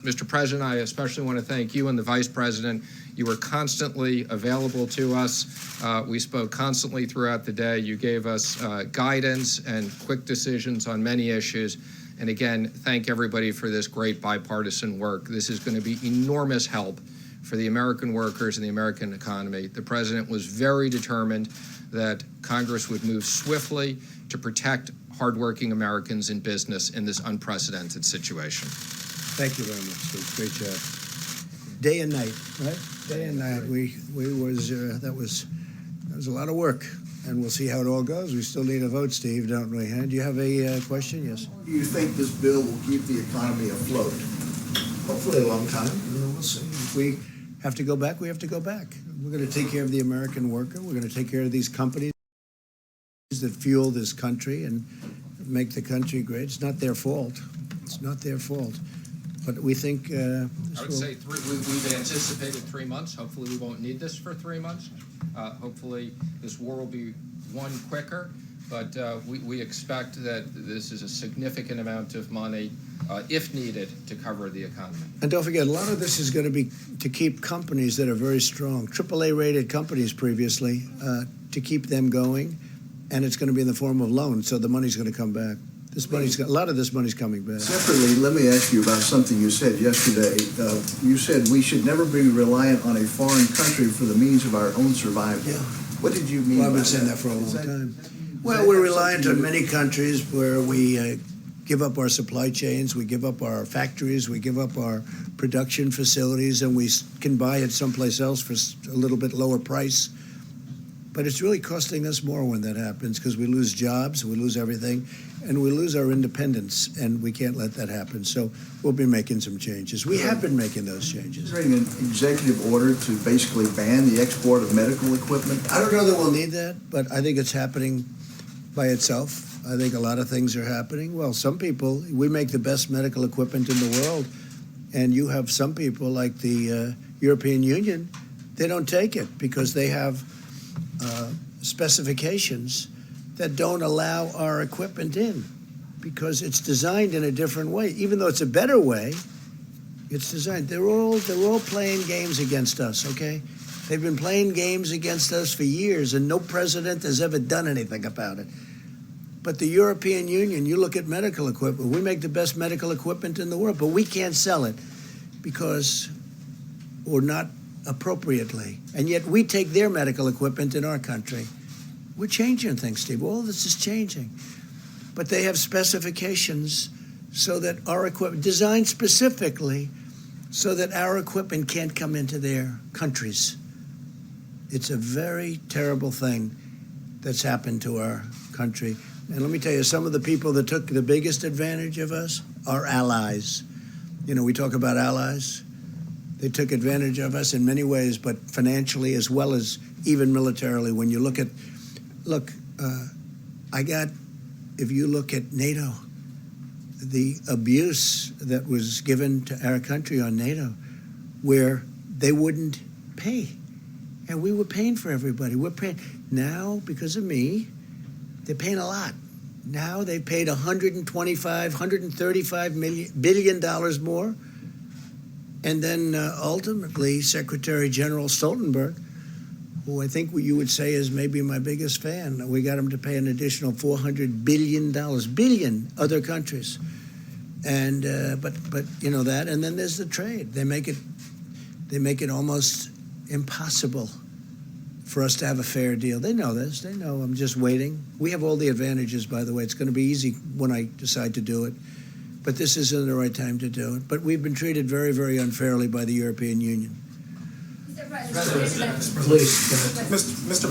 Mr. President, I especially want to thank you and the Vice President. You were constantly available to us. We spoke constantly throughout the day. You gave us guidance and quick decisions on many issues. And again, thank everybody for this great bipartisan work. This is going to be enormous help for the American workers and the American economy. The President was very determined that Congress would move swiftly to protect hardworking Americans in business in this unprecedented situation. Thank you very much, Steve. Great job. Day and night, right? Day and night. That was a lot of work, and we'll see how it all goes. We still need a vote, Steve, don't we? Do you have a question? Yes. Do you think this bill will keep the economy afloat? Hopefully a long time. We'll see. If we have to go back, we have to go back. We're going to take care of the American worker. We're going to take care of these companies that fuel this country and make the country great. It's not their fault. It's not their fault. But we think I would say we've anticipated 3 months. Hopefully we won't need this for 3 months. Hopefully this war will be won quicker. But we expect that this is a significant amount of money, if needed, to cover the economy. And don't forget, a lot of this is going to be to keep companies that are very strong, AAA-rated companies previously, to keep them going. And it's going to be in the form of loans, so the money's going to come back. A lot of this money's coming back. Separately, let me ask you about something you said yesterday. You said we should never be reliant on a foreign country for the means of our own survival. Yeah. What did you mean by that? Well, I've been saying that for a long time. Well, we're reliant on many countries where we give up our supply chains, we give up our factories, we give up our production facilities, and we can buy it someplace else for a little bit lower price. But it's really costing us more when that happens because we lose jobs, we lose everything, and we lose our independence, and we can't let that happen. So we'll be making some changes. We have been making those changes. Is there an executive order to basically ban the export of medical equipment? I don't know that we'll need that, but I think it's happening by itself. I think a lot of things are happening. Well, some people, we make the best medical equipment in the world, and you have some people like the European Union, they don't take it because they have specifications that don't allow our equipment in because it's designed in a different way. Even though it's a better way, it's designed. They're all playing games against us, okay? They've been playing games against us for years, and no president has ever done anything about it. But the European Union, you look at medical equipment, we make the best medical equipment in the world, but we can't sell it because we're not appropriately. And yet we take their medical equipment in our country. We're changing things, Steve. All this is changing. But they have specifications so that our equipment, designed specifically so that our equipment can't come into their countries. It's a very terrible thing that's happened to our country. And let me tell you, some of the people that took the biggest advantage of us are allies. You know, we talk about allies. They took advantage of us in many ways, but financially as well as even militarily. When you look at, if you look at NATO, the abuse that was given to our country on NATO, where they wouldn't pay. And we were paying for everybody. We're paying. Now, because of me, they're paying a lot. Now they've paid $135 billion more. And then ultimately, Secretary General Stoltenberg, who I think you would say is maybe my biggest fan, we got him to pay an additional $400 billion, other countries. And but you know that, and then there's the trade. They make it almost impossible for us to have a fair deal. They know this. They know I'm just waiting. We have all the advantages, by the way. It's going to be easy when I decide to do it. But this isn't the right time to do it. But we've been treated very, very unfairly by the European Union. Mr. President. Please. Mr.